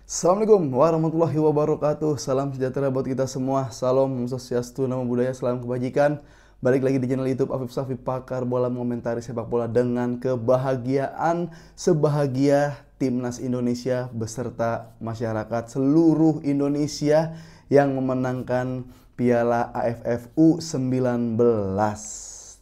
Assalamualaikum warahmatullahi wabarakatuh. Salam sejahtera buat kita semua. Salam, Om Swastiastu, Namo Buddhaya, salam kebajikan. Balik lagi di channel YouTube Afif Safi, pakar bola mengomentari sepak bola dengan kebahagiaan sebahagia timnas Indonesia beserta masyarakat seluruh Indonesia yang memenangkan Piala AFF U19.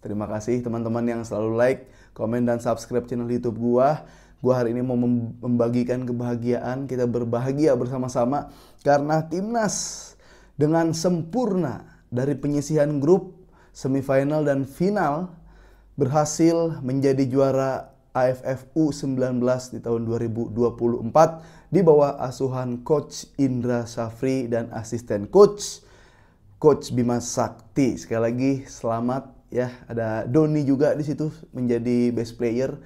Terima kasih teman-teman yang selalu like, komen, dan subscribe channel YouTube gua. Gua hari ini mau membagikan kebahagiaan, kita berbahagia bersama-sama karena timnas dengan sempurna dari penyisihan grup, semifinal dan final berhasil menjadi juara AFF U19 di tahun 2024 di bawah asuhan Coach Indra Syafri dan asisten Coach Bima Sakti. Sekali lagi selamat ya, ada Doni juga di situ menjadi best player.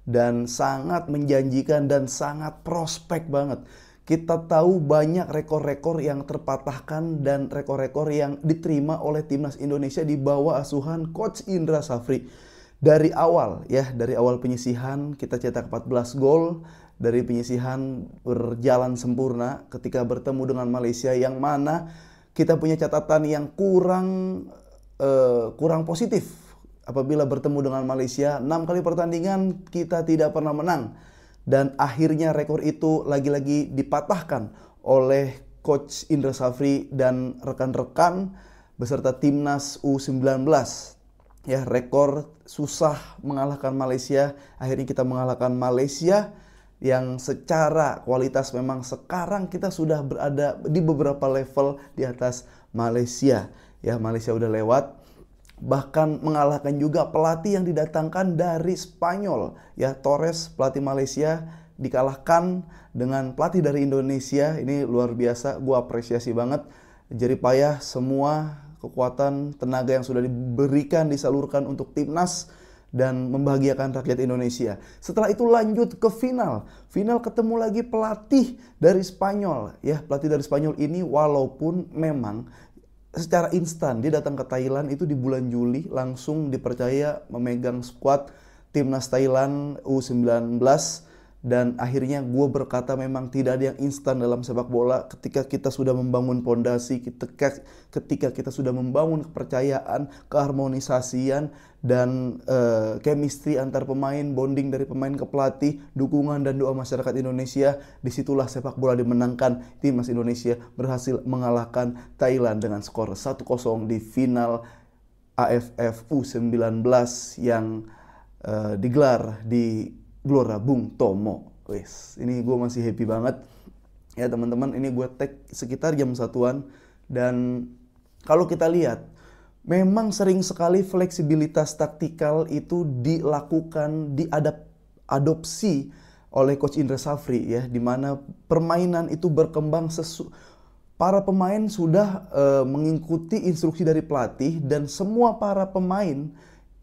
Dan sangat menjanjikan dan sangat prospek banget. Kita tahu banyak rekor-rekor yang terpatahkan dan rekor-rekor yang diterima oleh timnas Indonesia di bawah asuhan Coach Indra Syafri. Dari awal penyisihan kita cetak 14 gol. Dari penyisihan berjalan sempurna ketika bertemu dengan Malaysia, yang mana kita punya catatan yang kurang positif. Apabila bertemu dengan Malaysia, 6 kali pertandingan kita tidak pernah menang. Dan akhirnya rekor itu lagi-lagi dipatahkan oleh Coach Indra Syafri dan rekan-rekan beserta timnas U19. Ya, rekor susah mengalahkan Malaysia. Akhirnya kita mengalahkan Malaysia yang secara kualitas memang sekarang kita sudah berada di beberapa level di atas Malaysia. Ya, Malaysia udah lewat. Bahkan mengalahkan juga pelatih yang didatangkan dari Spanyol, ya, Torres, pelatih Malaysia, dikalahkan dengan pelatih dari Indonesia. Ini luar biasa, gue apresiasi banget. Jerih payah semua kekuatan tenaga yang sudah diberikan, disalurkan untuk timnas dan membahagiakan rakyat Indonesia. Setelah itu lanjut ke final ketemu lagi pelatih dari Spanyol, ya. Pelatih dari Spanyol ini walaupun memang secara instan dia datang ke Thailand itu di bulan Juli, langsung dipercaya memegang skuad timnas Thailand U19. Dan akhirnya gue berkata memang tidak ada yang instan dalam sepak bola. Ketika kita sudah membangun pondasi, ketika kita sudah membangun kepercayaan, keharmonisasian, dan chemistry antar pemain, bonding dari pemain ke pelatih, dukungan dan doa masyarakat Indonesia, disitulah sepak bola dimenangkan. Timnas Indonesia berhasil mengalahkan Thailand dengan skor 1-0 di final AFF U19 yang digelar di Gelora Bung Tomo. Wes, ini gue masih happy banget ya teman-teman. Ini gue tag sekitar jam 1-an. Dan kalau kita lihat, memang sering sekali fleksibilitas taktikal itu dilakukan, diadopsi oleh Coach Indra Syafri, ya, dimana permainan itu berkembang para pemain sudah mengikuti instruksi dari pelatih, dan semua para pemain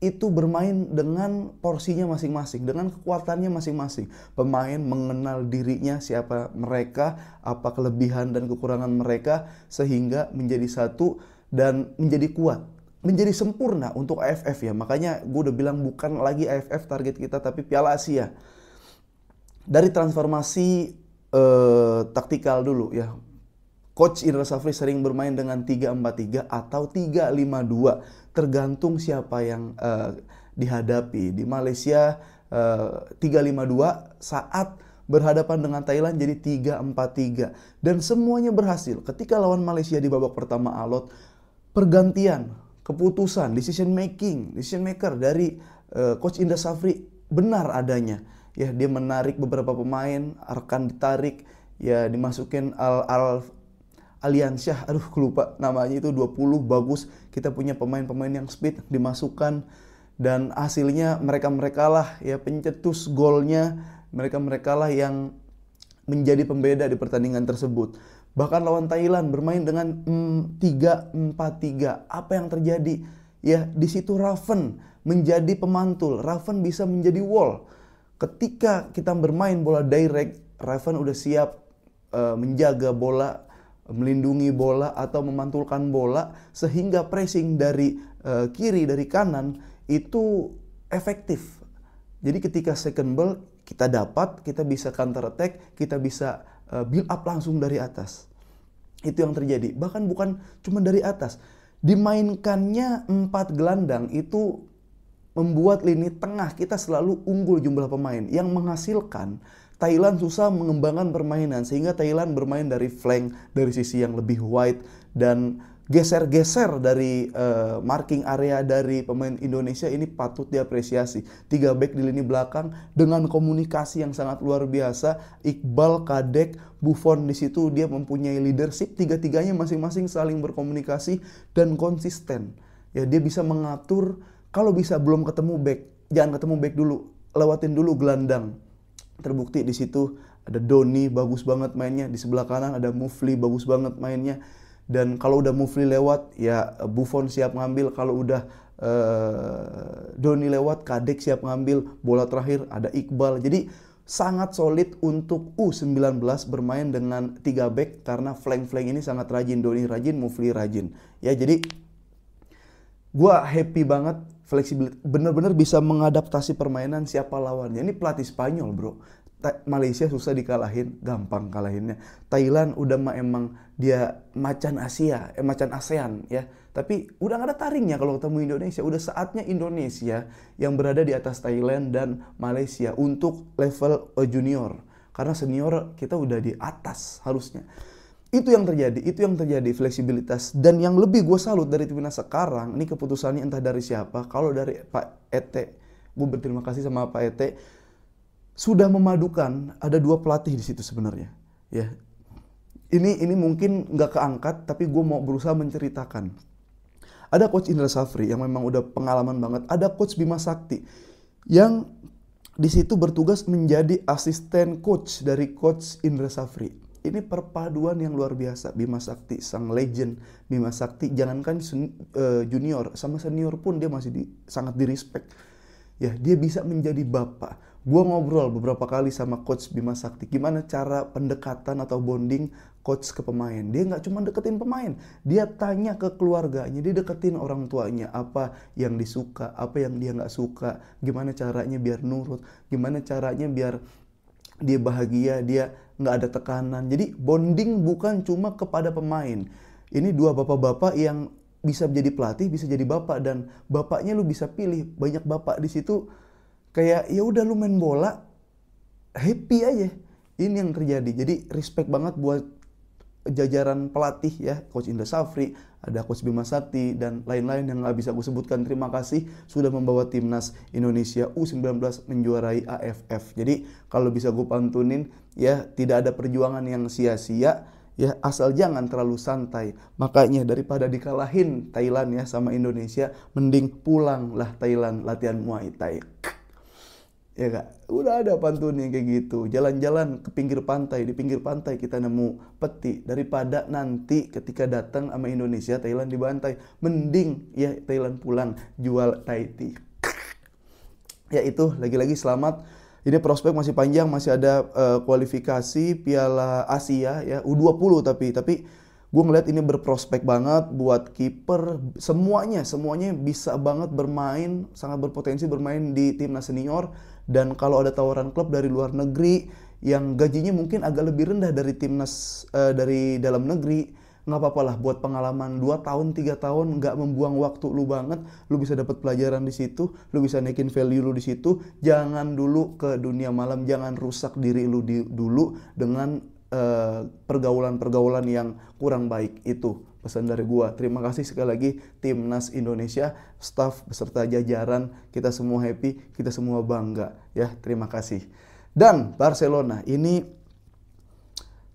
itu bermain dengan porsinya masing-masing, dengan kekuatannya masing-masing. Pemain mengenal dirinya, siapa mereka, apa kelebihan dan kekurangan mereka, sehingga menjadi satu dan menjadi kuat, menjadi sempurna untuk AFF, ya. Makanya gue udah bilang bukan lagi AFF target kita, tapi Piala Asia. Dari transformasi taktikal dulu, ya. Coach Indra Syafri sering bermain dengan 3-4-3 atau 3-5-2, tergantung siapa yang dihadapi. Di Malaysia 3-5-2, saat berhadapan dengan Thailand jadi 3-4-3. Dan semuanya berhasil. Ketika lawan Malaysia di babak pertama alot, pergantian, keputusan, decision maker dari Coach Indra Syafri benar adanya. Ya, dia menarik beberapa pemain, rekan ditarik, ya, dimasukin Aliansyah, lupa namanya itu, 20 bagus. Kita punya pemain-pemain yang speed dimasukkan, dan hasilnya mereka-mereka lah ya pencetus golnya, mereka-mereka lah yang menjadi pembeda di pertandingan tersebut. Bahkan lawan Thailand bermain dengan 3-4-3. Apa yang terjadi? Ya, di situ Raven menjadi pemantul, Raven bisa menjadi wall. Ketika kita bermain bola direct, Raven udah siap menjaga bola, melindungi bola atau memantulkan bola, sehingga pressing dari kiri, dari kanan itu efektif. Jadi ketika second ball kita dapat, kita bisa counter attack, kita bisa build up langsung dari atas. Itu yang terjadi. Bahkan bukan cuma dari atas. Dimainkannya 4 gelandang itu membuat lini tengah kita selalu unggul jumlah pemain. Yang menghasilkan Thailand susah mengembangkan permainan. Sehingga Thailand bermain dari flank, dari sisi yang lebih wide. Dan geser-geser dari marking area dari pemain Indonesia ini patut diapresiasi. 3 back di lini belakang dengan komunikasi yang sangat luar biasa. Iqbal, Kadek, Buffon di situ dia mempunyai leadership. Tiga-tiganya masing-masing saling berkomunikasi dan konsisten. Ya, dia bisa mengatur kalau bisa belum ketemu back, jangan ketemu back dulu, lewatin dulu gelandang. Terbukti di situ ada Doni bagus banget mainnya, di sebelah kanan ada Mufli bagus banget mainnya. Dan kalau udah Mufli lewat, ya Buffon siap ngambil. Kalau udah Doni lewat, Kadek siap ngambil. Bola terakhir ada Iqbal. Jadi sangat solid untuk U19 bermain dengan 3 back. Karena flank-flank ini sangat rajin. Doni rajin, Mufli rajin. Ya, jadi gue happy banget. Fleksibel, bener-bener bisa mengadaptasi permainan siapa lawannya. Ini pelatih Spanyol, bro. Malaysia susah dikalahin, gampang kalahinnya. Thailand udah emang dia macan Asia, macan ASEAN ya. Tapi udah gak ada taringnya kalau ketemu Indonesia. Udah saatnya Indonesia yang berada di atas Thailand dan Malaysia untuk level junior. Karena senior kita udah di atas harusnya. Itu yang terjadi fleksibilitas. Dan yang lebih gue salut dari timnas sekarang, ini keputusannya entah dari siapa. Kalau dari Pak Ete, gue berterima kasih sama Pak Ete. Sudah memadukan, ada 2 pelatih di situ sebenarnya. Ya, ini mungkin nggak keangkat, tapi gue mau berusaha menceritakan. Ada coach Indra Safri yang memang udah pengalaman banget. Ada coach Bima Sakti yang di situ bertugas menjadi asisten coach dari coach Indra Safri. Ini perpaduan yang luar biasa. Bima Sakti, sang legend. Bima Sakti, jangankan junior, sama senior pun dia masih sangat direspek. Ya, dia bisa menjadi bapak. Gue ngobrol beberapa kali sama coach Bima Sakti. Gimana cara pendekatan atau bonding coach ke pemain. Dia nggak cuma deketin pemain. Dia tanya ke keluarganya. Dia deketin orang tuanya. Apa yang disuka, apa yang dia nggak suka. Gimana caranya biar nurut. Gimana caranya biar dia bahagia, dia nggak ada tekanan. Jadi bonding bukan cuma kepada pemain. Ini 2 bapak-bapak yang bisa menjadi pelatih, bisa jadi bapak. Dan bapaknya lu bisa pilih. Banyak bapak di situ kayak ya udah lu main bola happy aja. Ini yang terjadi. Jadi respect banget buat jajaran pelatih ya, coach Indra Safri, ada coach Bima Sakti dan lain-lain yang nggak bisa gue sebutkan. Terima kasih sudah membawa timnas Indonesia U19 menjuarai AFF. Jadi kalau bisa gue pantunin ya, tidak ada perjuangan yang sia-sia ya, asal jangan terlalu santai. Makanya daripada dikalahin Thailand ya sama Indonesia, mending pulang lah Thailand latihan Muay Thai. Ya kak, udah ada pantunnya kayak gitu. Jalan-jalan ke pinggir pantai, di pinggir pantai kita nemu peti. Daripada nanti ketika datang sama Indonesia, Thailand dibantai. Mending ya Thailand pulang, jual Thai tea. Ya itu, lagi-lagi selamat. Ini prospek masih panjang, masih ada kualifikasi Piala Asia ya, U20 tapi gue ngeliat ini berprospek banget buat kiper. Semuanya bisa banget bermain, sangat berpotensi bermain di timnas senior. Dan kalau ada tawaran klub dari luar negeri yang gajinya mungkin agak lebih rendah dari timnas dari dalam negeri, nggak apa-apa lah buat pengalaman 2 tahun, 3 tahun, nggak membuang waktu lu banget. Lu bisa dapat pelajaran di situ, lu bisa naikin value lu di situ. Jangan dulu ke dunia malam, jangan rusak diri lu dulu dengan pergaulan-pergaulan yang kurang baik. Itu pesan dari gua. Terima kasih sekali lagi timnas Indonesia, staff beserta jajaran, kita semua happy, kita semua bangga ya. Terima kasih. Dan Barcelona ini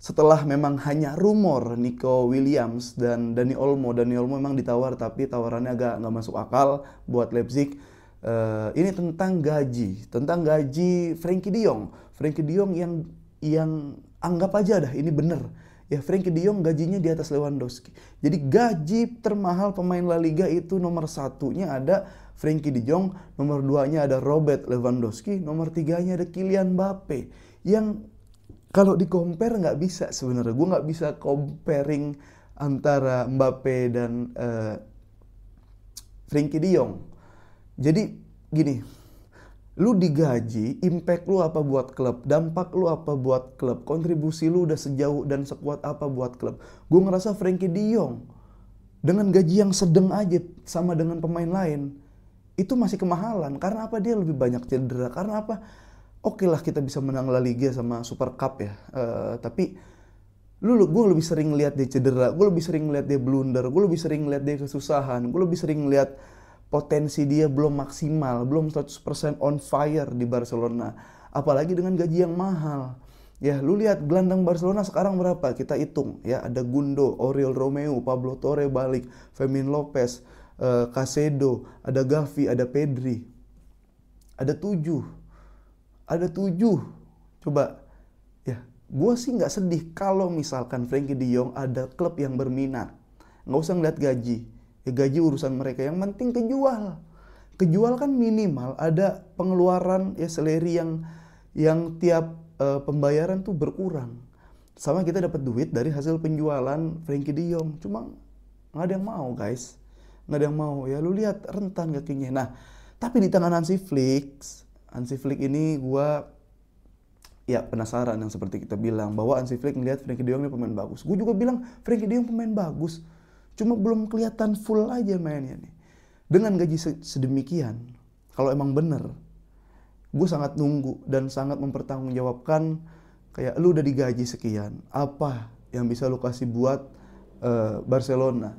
setelah memang hanya rumor Nico Williams dan Dani Olmo memang ditawar tapi tawarannya agak nggak masuk akal buat Leipzig. Ini tentang gaji Frenkie de Jong yang anggap aja dah ini bener ya, Frenkie de Jong gajinya di atas Lewandowski. Jadi gaji termahal pemain La Liga itu nomor 1-nya ada Frenkie de Jong, nomor 2-nya ada Robert Lewandowski, nomor 3-nya ada Kylian Mbappe. Yang kalau di-compare nggak bisa sebenarnya. Gue nggak bisa comparing antara Mbappe dan Frenkie de Jong. Jadi gini, Lu digaji, impact lu apa buat klub, dampak lu apa buat klub, kontribusi lu udah sejauh dan sekuat apa buat klub. Gue ngerasa Frenkie de Jong dengan gaji yang sedang aja sama dengan pemain lain, itu masih kemahalan. Karena apa? Dia lebih banyak cedera. Karena apa? Oke lah kita bisa menang La Liga sama Super Cup ya. Tapi gue lebih sering lihat dia cedera, gue lebih sering lihat dia blunder, gue lebih sering lihat dia kesusahan, gue lebih sering lihat potensi dia belum maksimal, belum 100% on fire di Barcelona. Apalagi dengan gaji yang mahal. Ya, lu lihat gelandang Barcelona sekarang berapa? Kita hitung ya, ada Gundo, Oriol Romeu, Pablo Torre balik, Fermin Lopez, Caicedo, ada Gavi, ada Pedri. Ada 7. Ada 7. Coba ya, gue sih nggak sedih kalau misalkan Frenkie de Jong ada klub yang berminat. Nggak usah ngeliat gaji. Ya gaji urusan mereka, yang penting kejual. Kejual kan minimal ada pengeluaran ya salary yang tiap pembayaran tuh berkurang. Sama kita dapat duit dari hasil penjualan Frenkie de Jong. Cuma nggak ada yang mau guys. Nggak ada yang mau. Ya lu lihat rentan kakinya. Nah, tapi di tangan Hansi Flick ini gua ya penasaran yang seperti kita bilang. Bahwa Hansi Flick ngelihat Frenkie de Jong ini pemain bagus. Gue juga bilang Frenkie de Jong pemain bagus. Cuma belum kelihatan full aja mainnya nih. Dengan gaji sedemikian, kalau emang bener, gue sangat nunggu dan sangat mempertanggungjawabkan kayak lu udah digaji sekian, apa yang bisa lu kasih buat Barcelona?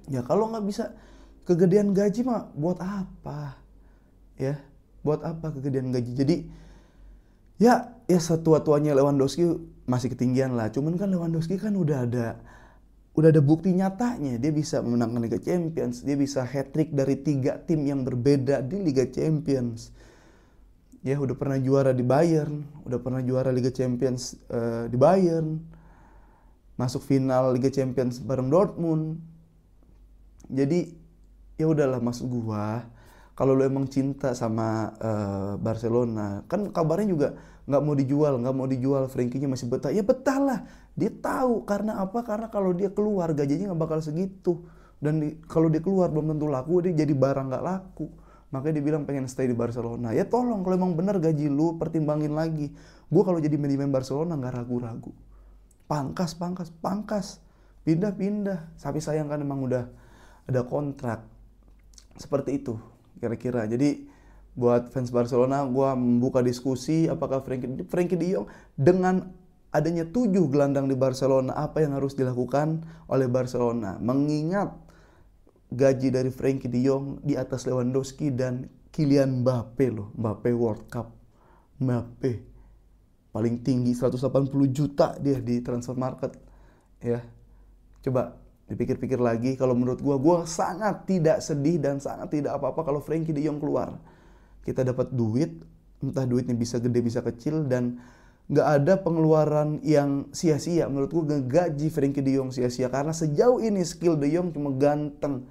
Ya kalau nggak bisa kegedean gaji mah buat apa? Ya, buat apa kegedean gaji? Jadi ya setua-tuanya Lewandowski masih ketinggian lah. Cuman kan Lewandowski kan udah ada bukti nyatanya. Dia bisa memenangkan Liga Champions. Dia bisa hat-trick dari 3 tim yang berbeda di Liga Champions. Ya udah pernah juara di Bayern. Udah pernah juara Liga Champions di Bayern. Masuk final Liga Champions bareng Dortmund. Jadi ya udahlah, maksud gua, kalau lu emang cinta sama Barcelona, kan kabarnya juga nggak mau dijual, Frenkie-nya masih betah. Ya betah lah, dia tahu karena apa? Karena kalau dia keluar gajinya nggak bakal segitu, dan kalau dia keluar belum tentu laku, dia jadi barang nggak laku. Makanya dia bilang pengen stay di Barcelona. Ya tolong, kalau emang bener gaji lu, pertimbangin lagi. Gue kalau jadi manajemen Barcelona nggak ragu-ragu, pangkas, pindah. Tapi sayang kan emang udah ada kontrak seperti itu kira-kira. Jadi buat fans Barcelona, gue membuka diskusi apakah Frenkie de Jong dengan adanya 7 gelandang di Barcelona, apa yang harus dilakukan oleh Barcelona, mengingat gaji dari Frenkie de Jong di atas Lewandowski dan Kylian Mbappe loh. Mbappe World Cup, Mbappe paling tinggi 180 juta dia di transfer market ya. Coba dipikir-pikir lagi. Kalau menurut gue sangat tidak sedih dan sangat tidak apa-apa kalau Frenkie de Jong keluar. Kita dapat duit, entah duitnya bisa gede bisa kecil, dan nggak ada pengeluaran yang sia-sia. Menurut gue gaji Frenkie de Jong sia-sia, karena sejauh ini skill de Jong cuma ganteng.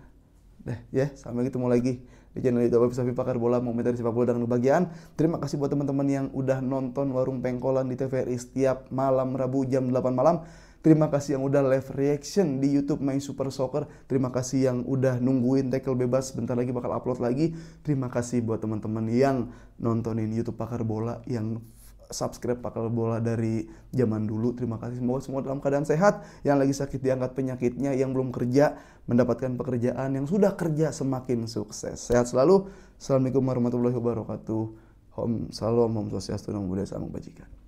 Ya, sampai ketemu lagi di channel YouTube Sapi Pakar Bola, komentar sepak bola dan kebahagiaan. Terima kasih buat teman-teman yang udah nonton Warung Pengkolan di TVRI setiap malam Rabu jam 8 malam. Terima kasih yang udah live reaction di YouTube My Super Soccer. Terima kasih yang udah nungguin tackle bebas, bentar lagi bakal upload lagi. Terima kasih buat teman-teman yang nontonin YouTube Pakar Bola, yang subscribe Pakar Bola dari zaman dulu. Terima kasih, semoga semua dalam keadaan sehat. Yang lagi sakit diangkat penyakitnya, yang belum kerja mendapatkan pekerjaan, yang sudah kerja semakin sukses. Sehat selalu. Assalamualaikum warahmatullahi wabarakatuh. Om Shalom, Om Swastiastu, Namo Buddhaya, Salam Kebajikan.